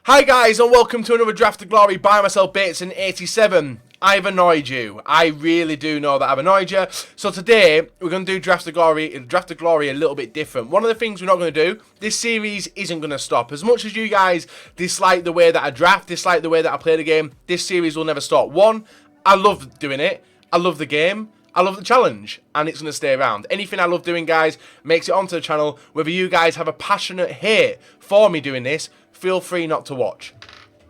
Hi guys and welcome to another Draft of Glory by myself, Bateson87. I've annoyed you. I really do know that I've annoyed you. So today we're going to do Draft of Glory a little bit different. One of the things we're not going to do, this series isn't going to stop. As much as you guys dislike the way that I draft, dislike the way that I play the game, this series will never stop. One, I love doing it. I love the game. I love the challenge, and it's going to stay around. Anything I love doing, guys, makes it onto the channel. Whether you guys have a passionate hate for me doing this, feel free not to watch.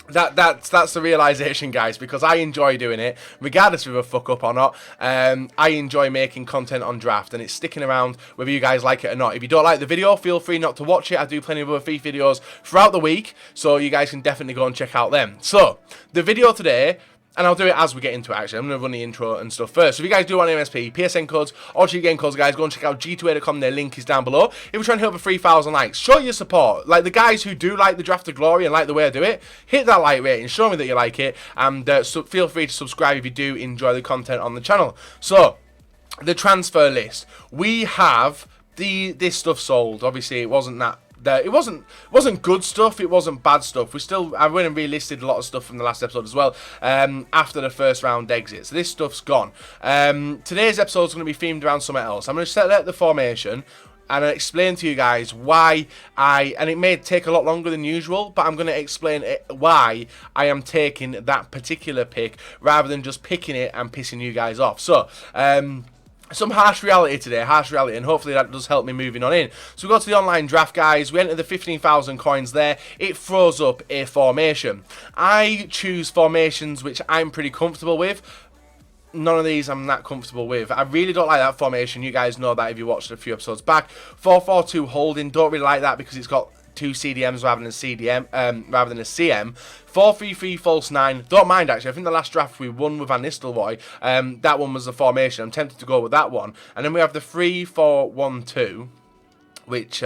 That's the realization, guys, because I enjoy doing it, regardless of a fuck up or not. I enjoy making content on draft, and it's sticking around whether you guys like it or not. If you don't like the video, feel free not to watch it. I do plenty of other FIFA videos throughout the week, so you guys can definitely go and check out them. So, the video today, and I'll do it as we get into it, actually. I'm going to run the intro and stuff first. So if you guys do want MSP, PSN codes, or cheap game codes, guys, go and check out g2a.com. Their link is down below. If we're trying to hit over 3,000 likes, show your support. Like the guys who do like the Draft of Glory and like the way I do it, hit that like rating, show me that you like it, and feel free to subscribe if you do enjoy the content on the channel. So, the transfer list. We have this stuff sold. Obviously, it wasn't that. It wasn't good stuff. It wasn't bad stuff. I went and relisted a lot of stuff from the last episode as well. After the first round exit, so this stuff's gone. Today's episode is going to be themed around something else. I'm going to set out the formation and explain to you guys why and it may take a lot longer than usual, but I'm going to explain why I am taking that particular pick rather than just picking it and pissing you guys off. So, some harsh reality today, and hopefully that does help me moving on in. So we go to the online draft, guys. We enter the 15,000 coins there. It throws up a formation. I choose formations which I'm pretty comfortable with. None of these I'm that comfortable with. I really don't like that formation. You guys know that if you watched a few episodes back. 4-4-2 holding. Don't really like that because it's got two CDMs rather than a CM. 4-3-3 false 9. Don't mind, actually. I think the last draft we won with Van Nistelrooy, that one was the formation. I'm tempted to go with that one. And then we have the 3-4-1-2, which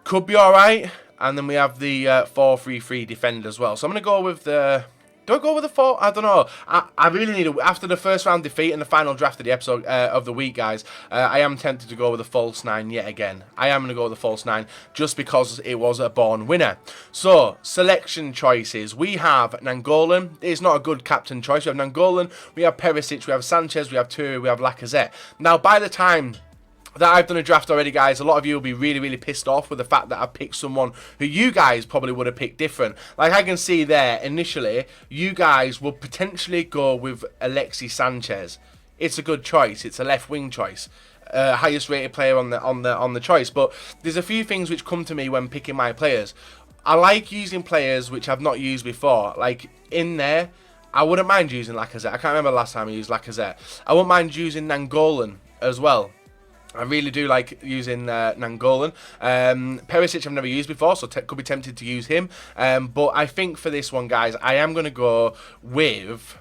could be alright. And then we have the 4-3-3 defender as well. So I'm going to go with the... Do I go with the 4? I don't know. I really need to... After the first round defeat and the final draft of the episode of the week, guys, I am tempted to go with the false 9 yet again. I am going to go with the false 9 just because it was a born winner. So, selection choices. We have Nangolan. It's not a good captain choice. We have Nangolan, we have Perisic, we have Sanchez, we have Toure, we have Lacazette. Now, by the time that I've done a draft already, guys, a lot of you will be really pissed off with the fact that I picked someone who you guys probably would have picked different. Like I can see there, initially, you guys will potentially go with Alexis Sanchez. It's a good choice. It's a left wing choice. Highest rated player on the choice. But there's a few things which come to me when picking my players. I like using players which I've not used before. Like in there, I wouldn't mind using Lacazette. I can't remember the last time I used Lacazette. I wouldn't mind using Nangolan as well. I really do like using Nangolan. Perisic I've never used before, so could be tempted to use him. But I think for this one, guys, I am going to go with...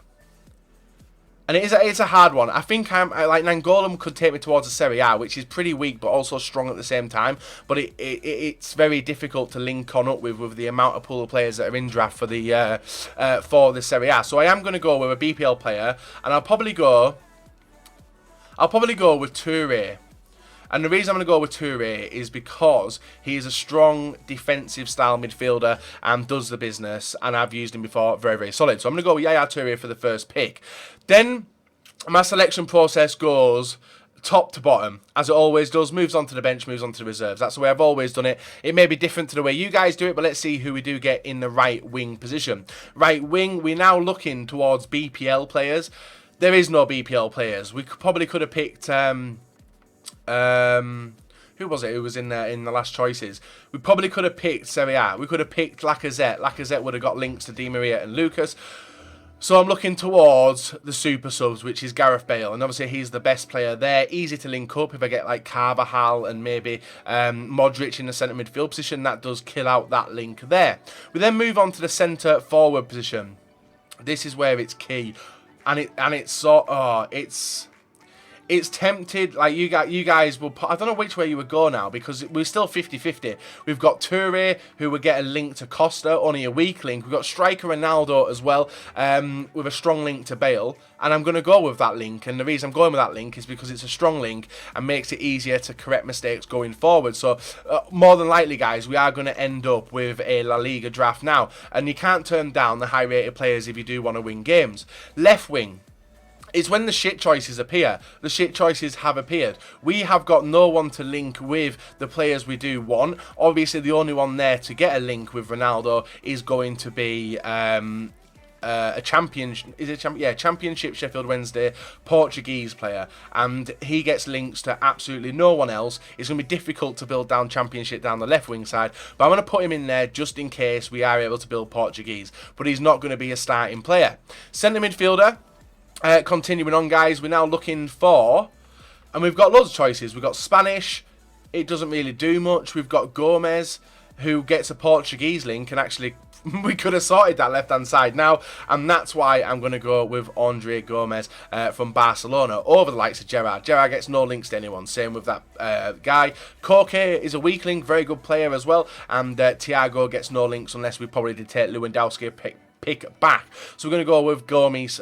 And it's a hard one. I think like Nangolan could take me towards the Serie A, which is pretty weak but also strong at the same time. But it's very difficult to link on up with the amount of pool of players that are in draft for the Serie A. So I am going to go with a BPL player, and I'll probably go with Toure. And the reason I'm going to go with Toure is because he is a strong defensive style midfielder and does the business, and I've used him before, very solid. So I'm going to go with Yaya Toure for the first pick. Then my selection process goes top to bottom, as it always does. Moves on to the bench, moves on to the reserves. That's the way I've always done it. It may be different to the way you guys do it, but let's see who we do get in the right wing position. Right wing, we're now looking towards BPL players. There is no BPL players. We probably could have picked... who was it who was in there in the last choices? We probably could have picked Serie A. We could have picked Lacazette. Lacazette would have got links to Di Maria and Lucas. So I'm looking towards the super subs, which is Gareth Bale. And obviously he's the best player there. Easy to link up. If I get like Carvajal and maybe Modric in the centre midfield position, that does kill out that link there. We then move on to the centre forward position. This is where it's key. And it's it's tempted, like you guys will put, I don't know which way you would go now, because we're still 50-50. We've got Toure, who would get a link to Costa, only a weak link. We've got striker Ronaldo as well, with a strong link to Bale. And I'm going to go with that link. And the reason I'm going with that link is because it's a strong link and makes it easier to correct mistakes going forward. So, more than likely, guys, we are going to end up with a La Liga draft now. And you can't turn down the high-rated players if you do want to win games. Left wing. It's when the shit choices appear. The shit choices have appeared. We have got no one to link with the players we do want. Obviously, the only one there to get a link with Ronaldo is going to be a championship Sheffield Wednesday Portuguese player, and he gets links to absolutely no one else. It's going to be difficult to build down championship down the left wing side, but I'm going to put him in there just in case we are able to build Portuguese, but he's not going to be a starting player. Centre midfielder. Continuing on, guys, we're now looking for, and we've got loads of choices. We've got Spanish, it doesn't really do much. We've got Gomez, who gets a Portuguese link, and actually we could have sorted that left-hand side now, and that's why I'm going to go with Andre Gomez from Barcelona over the likes of Gerrard. Gerrard gets no links to anyone, same with that guy. Koke is a weak link, very good player as well, and Thiago gets no links unless we probably did take Lewandowski pick back. So we're going to go with Gomez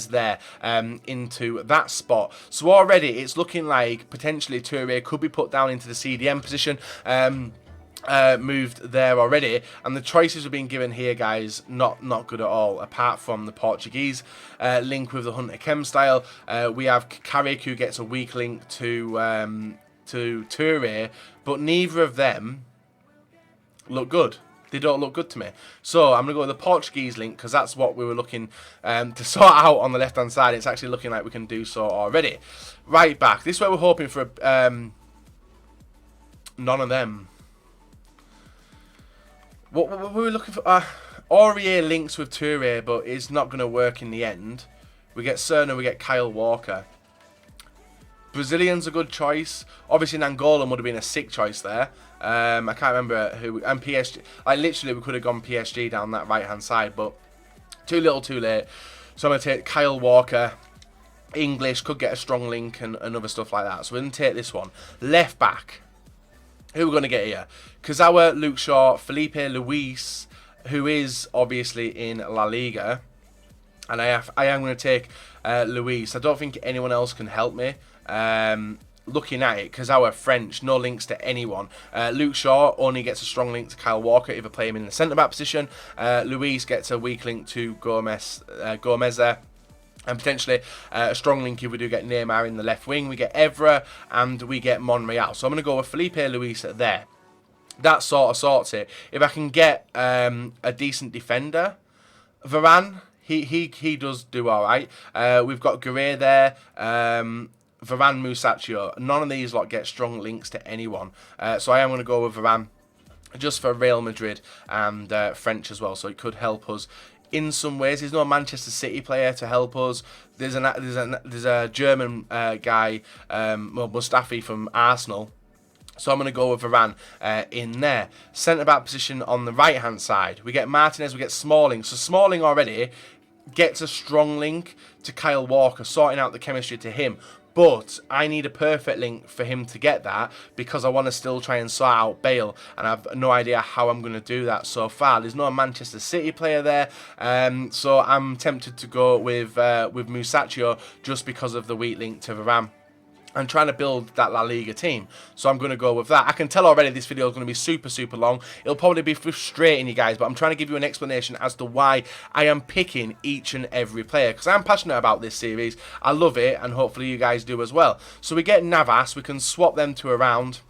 there into that spot. So already it's looking like potentially Toure could be put down into the CDM position. Moved there already, and the choices we've been given here, guys, not good at all, apart from the Portuguese link with the Hunter Chem style. We have Carrick, who gets a weak link to Toure, but neither of them look good. They don't look good to me. So I'm going to go with the Portuguese link, because that's what we were looking to sort out on the left-hand side. It's actually looking like we can do so already. Right back. This is where we're hoping for none of them. What were we looking for? Aurier links with Toure, but it's not going to work in the end. We get Cerner, we get Kyle Walker. Brazilian's a good choice. Obviously, Nangolan would have been a sick choice there. I can't remember who. And PSG. Like, literally, we could have gone PSG down that right-hand side, but too little, too late. So I'm going to take Kyle Walker. English, could get a strong link and other stuff like that. So we're going to take this one. Left back. Who are we going to get here? Kazawa, Luke Shaw, Felipe Luis, who is obviously in La Liga. And I am going to take Luis. I don't think anyone else can help me. Looking at it, Kazawa French, no links to anyone. Luke Shaw only gets a strong link to Kyle Walker if I play him in the centre-back position. Luis gets a weak link to Gomez there. And potentially a strong link if we do get Neymar in the left wing. We get Evra and we get Monreal. So I'm going to go with Felipe Luis there. That sort of sorts it. If I can get a decent defender, Varane, he does do all right. We've got Guerrero there. Varane, Musacchio. None of these lot get strong links to anyone. So I am going to go with Varane just for Real Madrid and French as well. So it could help us in some ways. There's no Manchester City player to help us. There's a German guy, Mustafi from Arsenal. So I'm going to go with Varane in there. Centre-back position on the right-hand side. We get Martinez, we get Smalling. So Smalling already gets a strong link to Kyle Walker, sorting out the chemistry to him. But I need a perfect link for him to get that, because I want to still try and sort out Bale, and I have no idea how I'm going to do that so far. There's no Manchester City player there, so I'm tempted to go with Musacchio just because of the weak link to Varane. I'm trying to build that La Liga team, so I'm going to go with that. I can tell already this video is going to be super, super long. It'll probably be frustrating, you guys, but I'm trying to give you an explanation as to why I am picking each and every player, because I'm passionate about this series. I love it, and hopefully you guys do as well. So we get Navas. We can swap them to around.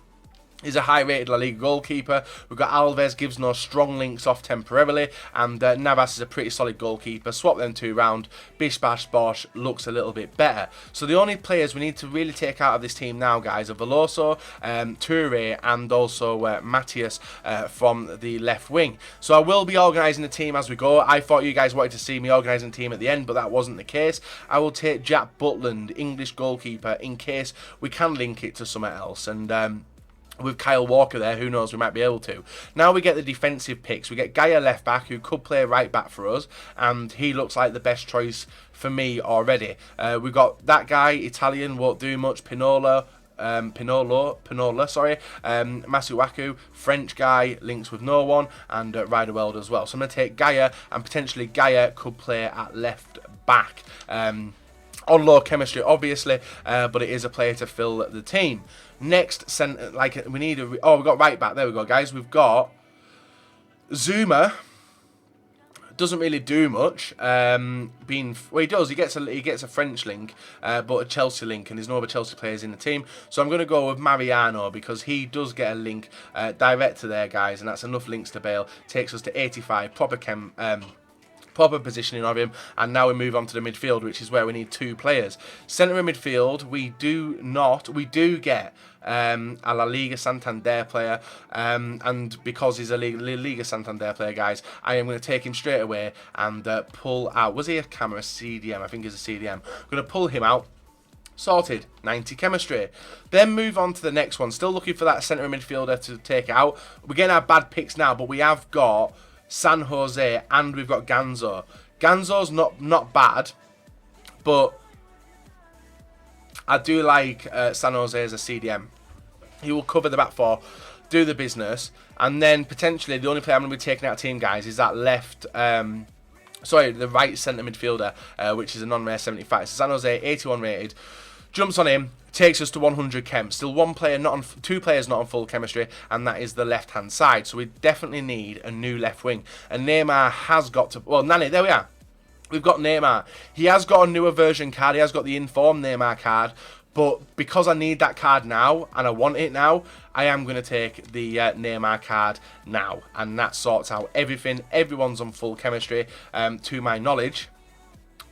He's a high-rated La Liga goalkeeper. We've got Alves, gives no strong links off temporarily, and Navas is a pretty solid goalkeeper. Swap them two round. Bish Bash Bosh looks a little bit better. So the only players we need to really take out of this team now, guys, are Veloso, Toure, and also Matthias from the left wing. So I will be organising the team as we go. I thought you guys wanted to see me organising the team at the end, but that wasn't the case. I will take Jack Butland, English goalkeeper, in case we can link it to somewhere else. And with Kyle Walker there, who knows, we might be able to. Now we get the defensive picks. We get Gaia left back, who could play right back for us, and he looks like the best choice for me already. We got that guy, Italian, won't do much, Pinola, sorry, Masuaku, French guy, links with no one, and Riderweld as well. So I'm going to take Gaia, and potentially Gaia could play at left back. On low chemistry, obviously, but it is a player to fill the team. Next, we need a... Oh, we've got right back. There we go, guys. We've got Zuma. Doesn't really do much. Well, he does. He gets a French link, but a Chelsea link, and there's no other Chelsea players in the team. So I'm going to go with Mariano because he does get a link direct to there, guys, and that's enough links to bail. Takes us to 85. Proper positioning of him, and now we move on to the midfield, which is where we need 2 players. Centre of midfield, we do get a La Liga Santander player, and because he's a La Liga Santander player, guys, I am going to take him straight away and pull out. Was he a camera CDM? I think he's a CDM. I'm going to pull him out. Sorted. 90 chemistry. Then move on to the next one. Still looking for that centre of midfielder to take out. We're getting our bad picks now, but we have got San Jose and we've got Ganzo. Ganzo's not bad, but I do like San Jose as a CDM. He will cover the back 4, do the business, and then potentially the only player I'm going to be taking out of team, guys, is that the right centre midfielder, which is a non-rare 75. So San Jose, 81 rated, jumps on him, takes us to 100 chem. Still 2 players not on full chemistry, and that is the left-hand side. So we definitely need a new left wing. And Neymar has got to... Well, Nani, there we are. We've got Neymar. He has got a newer version card. He has got the Inform Neymar card. But because I need that card now, and I want it now, I am going to take the Neymar card now. And that sorts out everything. Everyone's on full chemistry, to my knowledge.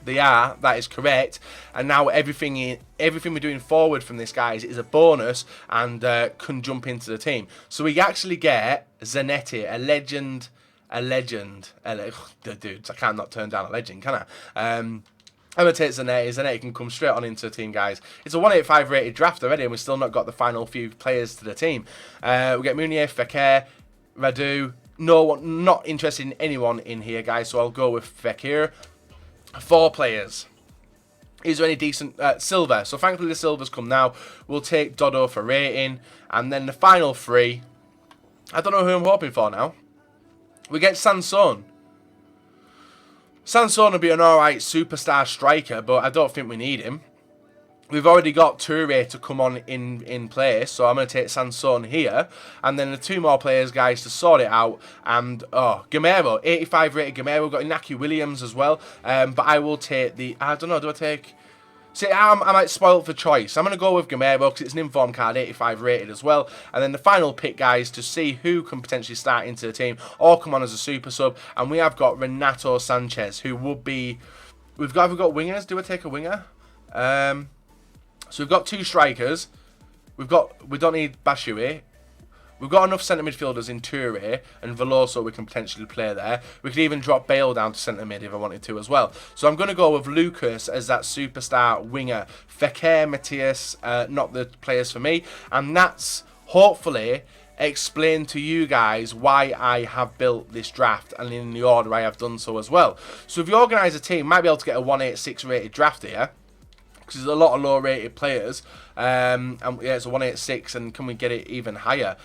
They are, that is correct, and now everything we're doing forward from this, guys, is a bonus and can jump into the team. So we actually get Zanetti, a legend. Dude, I can't not turn down a legend, can I? I'm going to take Zanetti. Zanetti can come straight on into the team, guys. It's a 185 rated draft already, and we've still not got the final few players to the team. We get Munier, Fekir, Radu. No one, not interested in anyone in here, guys, so I'll go with Fekir. 4 players. Is there any decent... Silver. So thankfully the Silvers come now. We'll take Dodo for rating. And then the final 3. I don't know who I'm hoping for now. We get Sanson. Sanson will be an alright superstar striker, but I don't think we need him. We've already got Toure to come on in place, so I'm going to take Sanson here. And then the 2 more players, guys, to sort it out. And, Gamero, 85 rated Gamero. We've got Inaki Williams as well. But I will take the... I don't know, do I take... See, I might spoil it for choice. I'm going to go with Gamero because it's an inform card, 85 rated as well. And then the final pick, guys, to see who can potentially start into the team or come on as a super sub. And we have got Renato Sanchez, who would be... We've got wingers. Do I take a winger? So we've got 2 strikers. We don't need Bashui. We've got enough centre midfielders in Toure and Veloso we can potentially play there. We could even drop Bale down to centre mid if I wanted to as well. So I'm going to go with Lucas as that superstar winger. Fekir, Matthias, not the players for me. And that's hopefully explain to you guys why I have built this draft and in the order I have done so as well. So if you organise a team, you might be able to get a 186 rated draft here. Because there's a lot of low rated players, and yeah, it's a 186, and can we get it even higher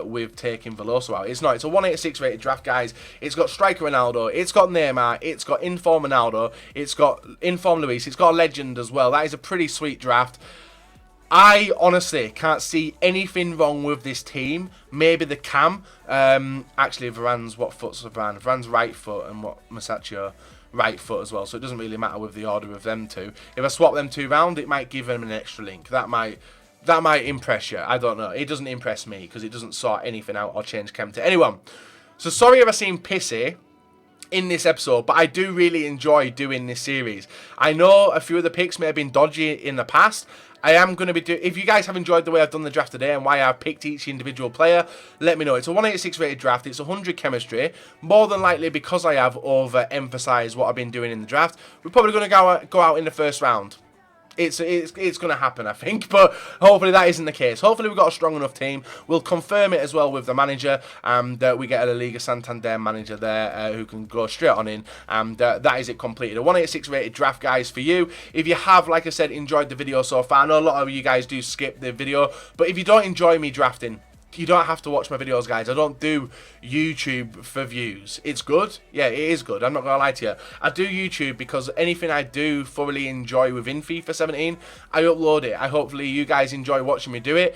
with taking Veloso out? It's not. It's a 186 rated draft, guys. It's got striker Ronaldo, it's got Neymar, it's got inform Ronaldo, it's got inform Luis, it's got a legend as well. That is a pretty sweet draft. I honestly can't see anything wrong with this team. Maybe the cam. Actually, Varane's, what foot's Varane? Varane's right foot, and what Masaccio right foot as well, so it doesn't really matter with the order of them 2. If I swap them 2 round, it might give them an extra link. That might impress you. I don't know. It doesn't impress me because it doesn't sort anything out or change chem to anyone. So sorry if I seem pissy in this episode, but I do really enjoy doing this series. I know a few of the picks may have been dodgy in the past. I am going to be doing... If you guys have enjoyed the way I've done the draft today and why I've picked each individual player, let me know. It's a 186 rated draft. It's 100 chemistry. More than likely, because I have overemphasised what I've been doing in the draft, we're probably going to go out in the first round. It's going to happen, I think, but hopefully that isn't the case. Hopefully we've got a strong enough team. We'll confirm it as well with the manager, and we get a La Liga Santander manager there who can go straight on in, and that is it completed. A 186 rated draft, guys, for you. If you have, like I said, enjoyed the video so far, I know a lot of you guys do skip the video, but if you don't enjoy me drafting, you don't have to watch my videos, guys. I don't do YouTube for views. It's good. Yeah, it is good. I'm not going to lie to you. I do YouTube because anything I do thoroughly enjoy within FIFA 17, I upload it. Hopefully you guys enjoy watching me do it.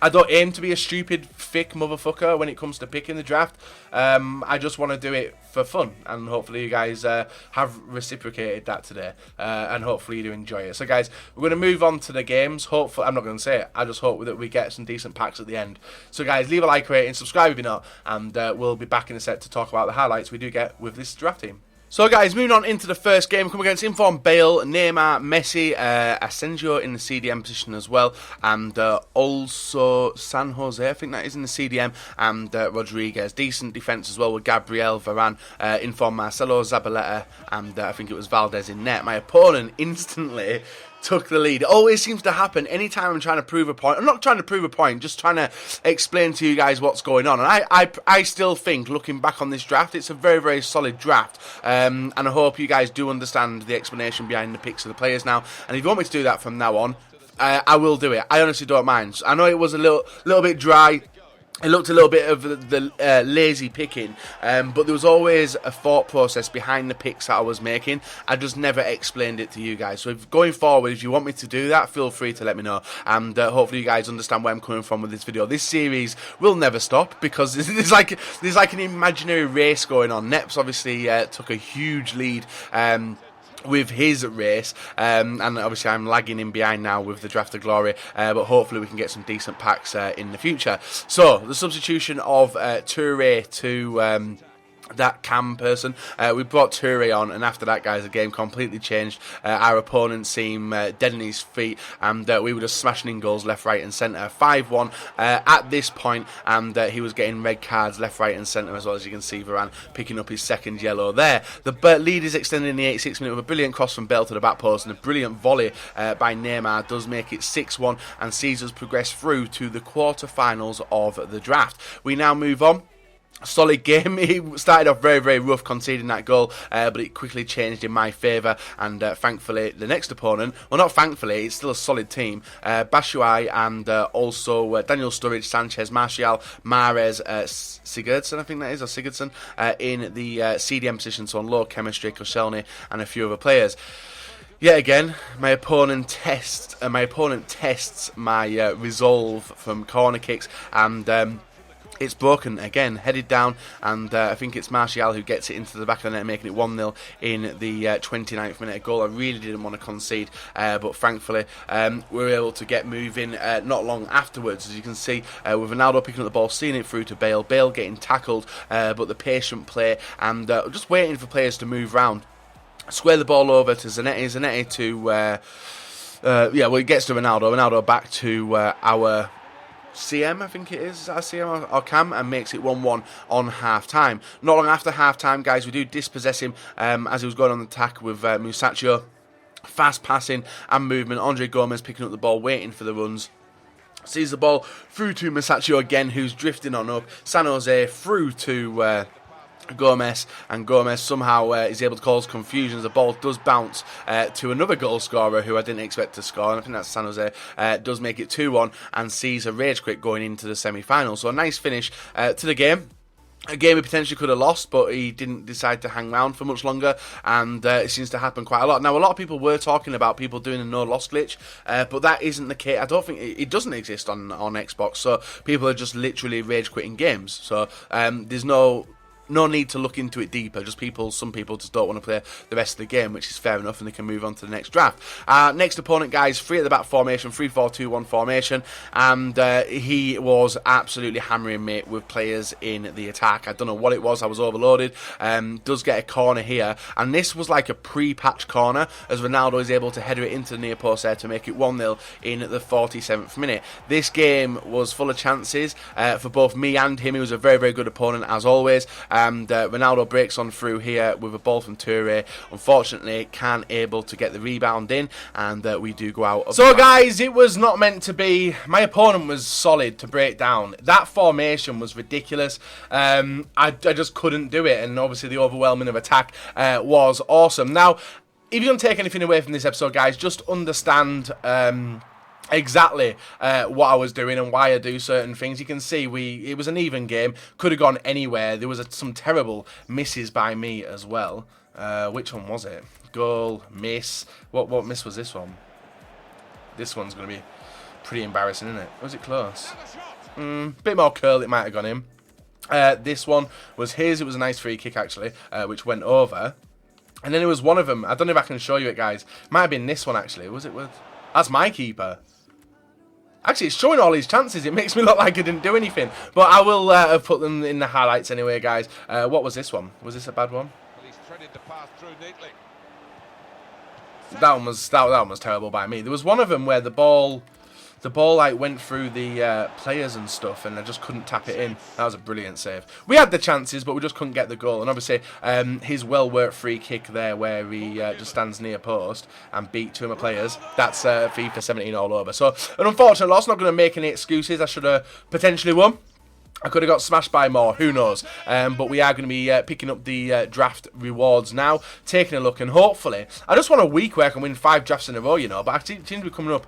I don't aim to be a stupid, thick motherfucker when it comes to picking the draft. I just want to do it for fun, and hopefully you guys have reciprocated that today, and hopefully you do enjoy it. So, guys, we're going to move on to the games. Hopefully, I'm not going to say it. I just hope that we get some decent packs at the end. So, guys, leave a like, rating, subscribe if you're not, and we'll be back in a sec to talk about the highlights we do get with this draft team. So, guys, moving on into the first game, come against informed Bale, Neymar, Messi, Asensio in the CDM position as well, and also San Jose, I think that is in the CDM, and Rodriguez. Decent defence as well with Gabriel, Varane, informed Marcelo, Zabaleta, and I think it was Valdez in net. My opponent instantly took the lead. It always seems to happen anytime I'm trying to prove a point. I'm not trying to prove a point, just trying to explain to you guys what's going on. And I still think, looking back on this draft, it's a very, very solid draft. And I hope you guys do understand the explanation behind the picks of the players now. And if you want me to do that from now on, I will do it. I honestly don't mind. I know it was a little bit dry. It looked a little bit of the lazy picking, but there was always a thought process behind the picks that I was making. I just never explained it to you guys. So if going forward, if you want me to do that, feel free to let me know. And hopefully you guys understand where I'm coming from with this video. This series will never stop because there's like an imaginary race going on. Neps obviously took a huge lead with his race, and obviously I'm lagging in behind now with the Draft of Glory, but hopefully we can get some decent packs in the future. So the substitution of Toure to that cam person, we brought Toure on, and after that, guys, the game completely changed. Our opponent seemed dead in his feet, and we were just smashing in goals left, right and centre. 5-1 at this point, and he was getting red cards left, right and centre as well. As you can see, Varane picking up his second yellow there. The lead is extended in the 86th minute with a brilliant cross from Bale to the back post, and a brilliant volley by Neymar does make it 6-1 and sees us progress through to the quarter-finals of the draft. We now move on. Solid game. He started off very, very rough, conceding that goal, but it quickly changed in my favour, and thankfully the next opponent, well, not thankfully, it's still a solid team, Bashuai and also Daniel Sturridge, Sanchez, Martial, Mahrez, Sigurdsson, I think that is, or Sigurdsson, in the CDM position, so on low chemistry, Koscielny and a few other players. Yet again, my opponent tests my resolve from corner kicks, and it's broken again, headed down, and I think it's Martial who gets it into the back of the net, making it 1-0 in the 29th minute. A goal I really didn't want to concede, but thankfully we were able to get moving not long afterwards. As you can see, with Ronaldo picking up the ball, seeing it through to Bale, Bale getting tackled, but the patient play, and just waiting for players to move round. Square the ball over to Zanetti to, yeah, well, it gets to Ronaldo back to our CM, I think it is our CM or Cam, and makes it 1-1 on half-time. Not long after half-time, guys, we do dispossess him as he was going on the attack with Musacchio. Fast passing and movement. Andre Gomez picking up the ball, waiting for the runs. Sees the ball through to Musacchio again, who's drifting on up. San Jose through to Gomez, and Gomez somehow is able to cause confusion as the ball does bounce to another goal scorer who I didn't expect to score, and I think that's San Jose. Does make it 2-1 and sees a rage quit going into the semi-final. So a nice finish to the game. A game he potentially could have lost, but he didn't decide to hang around for much longer, and it seems to happen quite a lot. Now, a lot of people were talking about people doing a no-loss glitch, but that isn't the case. I don't think it doesn't exist on Xbox, so people are just literally rage-quitting games. So there's no need to look into it deeper. Just some people just don't want to play the rest of the game, which is fair enough, and they can move on to the next draft. Next opponent, guys, 3 at the back formation, 3-4-2-1 formation, and he was absolutely hammering me with players in the attack. I don't know what it was, I was overloaded. Does get a corner here, and this was like a pre-patch corner, as Ronaldo is able to header it into the near post there to make it 1-0 in the 47th minute. This game was full of chances for both me and him. He was a very, very good opponent, as always. and Ronaldo breaks on through here with a ball from Toure. Unfortunately, can't able to get the rebound in, and we do go out. So guys, it was not meant to be. My opponent was solid to break down. That formation was ridiculous. I just couldn't do it, and obviously the overwhelming of attack was awesome. Now, if you don't take anything away from this episode, guys, just understand exactly what I was doing and why I do certain things. You can see it was an even game. Could have gone anywhere. There was some terrible misses by me as well. Which one was it? Goal, miss. What miss was this one? This one's going to be pretty embarrassing, isn't it? Was it close? Bit more curl, it might have gone in. This one was his. It was a nice free kick, actually, which went over. And then it was one of them. I don't know if I can show you it, guys. Might have been this one, actually. Was it? That's my keeper. Actually, it's showing all these chances. It makes me look like I didn't do anything. But I will have put them in the highlights anyway, guys. What was this one? Was this a bad one? Well, he's threaded the pass through neatly. That one was terrible by me. There was one of them where the ball like went through the players and stuff, and I just couldn't tap it in. That was a brilliant save. We had the chances, but we just couldn't get the goal. And obviously, his well-worked free kick there, where he just stands near post and beat two of my players. That's FIFA 17 all over. So an unfortunate loss. Not going to make any excuses. I should have potentially won. I could have got smashed by more, who knows. But we are going to be picking up the draft rewards now, taking a look, and hopefully, I just want a week where I can win 5 drafts in a row, you know. But I seem to be coming up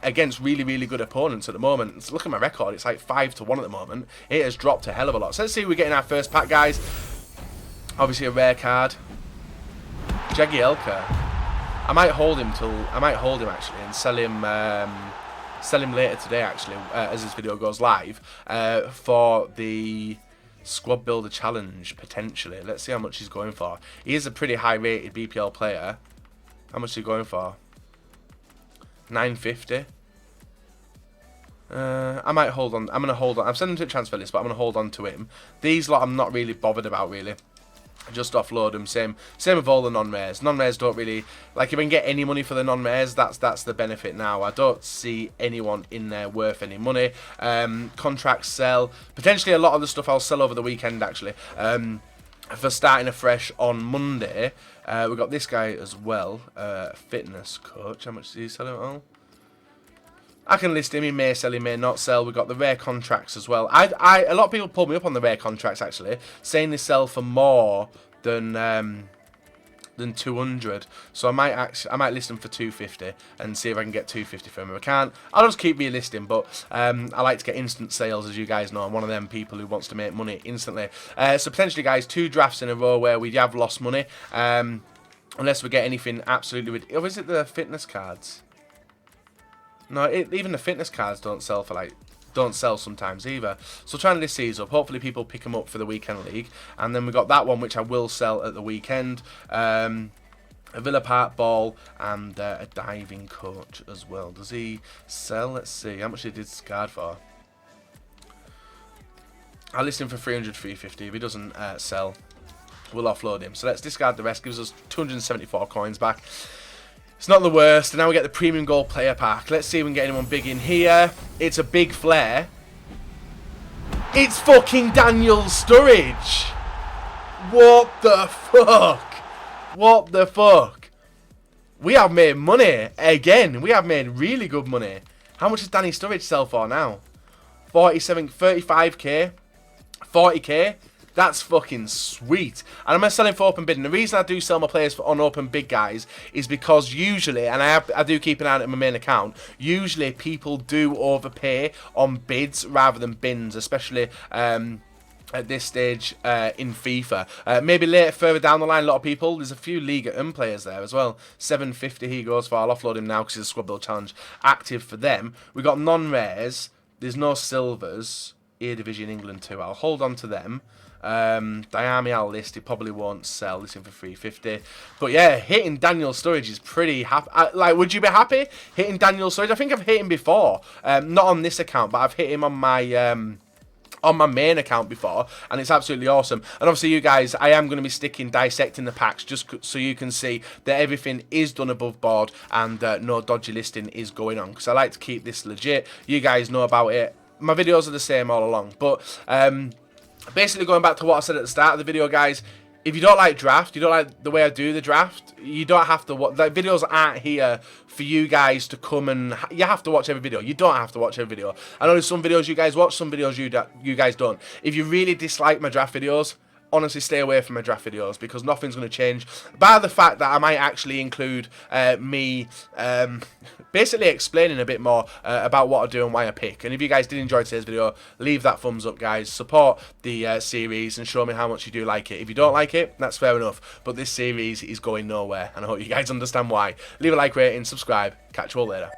against really, really good opponents at the moment. So look at my record, it's like 5-1 at the moment. It has dropped a hell of a lot. So let's see if we get in our first pack, guys. Obviously a rare card. Jagielka. I might hold him actually and sell him. Sell him later today, actually, as this video goes live, for the Squad Builder Challenge, potentially. Let's see how much he's going for. He is a pretty high-rated BPL player. How much is he going for? 950. I might hold on. I'm going to hold on. I've sent him to the transfer list, but I'm going to hold on to him. These lot I'm not really bothered about, really. Just offload them. Same with all the non-rares. Non-rares don't really, like, if I can get any money for the non-rares, that's the benefit now. I don't see anyone in there worth any money. Contracts sell. Potentially a lot of the stuff I'll sell over the weekend, actually. For starting afresh on Monday. We've got this guy as well. Fitness coach. How much do you sell him at all? I can list him. He may sell, he may not sell. We've got the rare contracts as well. A lot of people pulled me up on the rare contracts, actually, saying they sell for more than 200. So I might list them for 250 and see if I can get 250 from them. If I can't, I'll just keep relisting. But I like to get instant sales, as you guys know. I'm one of them people who wants to make money instantly. So potentially, guys, 2 drafts in a row where we have lost money, unless we get anything absolutely ridiculous. Or is it the fitness cards? No, even the fitness cards don't sell sometimes either. So trying to list these up. Hopefully people pick them up for the weekend league. And then we got that one which I will sell at the weekend. A Villa Park ball and a diving coach as well. Does he sell? Let's see. How much did this card for? I'll list him for 300, 350. If he doesn't sell, we'll offload him. So let's discard the rest. Gives us 274 coins back. It's not the worst. And now we get the premium gold player pack. Let's see if we can get anyone big in here. It's a big flare. It's fucking Daniel Sturridge. What the fuck? What the fuck? We have made money again. We have made really good money. How much does Danny Sturridge sell for now? 35k, 40k. That's fucking sweet. And I'm going to sell him for open bid. And the reason I do sell my players on open bid, guys, is because usually, and I do keep an eye on my main account, usually people do overpay on bids rather than bins, especially at this stage in FIFA. Maybe later, further down the line, a lot of people, there's a few Liga players there as well. 750 he goes for. I'll offload him now because it's a squad build challenge active for them. We got non-rares. There's no silvers. Division England 2. I'll hold on to them. Diami I'll list. He probably won't sell this in for 350. But yeah, hitting Daniel Sturridge is pretty happy. Like, would you be happy hitting Daniel Sturridge? I think I've hit him before. Not on this account, but I've hit him on my main account before, and it's absolutely awesome. And obviously, you guys, I am going to be dissecting the packs just so you can see that everything is done above board and no dodgy listing is going on, because I like to keep this legit. You guys know about it. My videos are the same all along, but basically going back to what I said at the start of the video, guys. If you don't like draft, you don't like the way I do the draft, you don't have to watch. Like, videos aren't here for you guys to come and you have to watch every video. You don't have to watch every video. I know there's some videos you guys watch, some videos you guys don't. If you really dislike my draft videos, honestly stay away from my draft videos, because nothing's going to change, bar the fact that I might actually include me basically explaining a bit more about what I do and why I pick. And if you guys did enjoy today's video, leave that thumbs up, guys. Support the series and show me how much you do like it. If you don't like it, that's fair enough, but this series is going nowhere, and I hope you guys understand why. Leave a like, rating, subscribe. Catch you all later.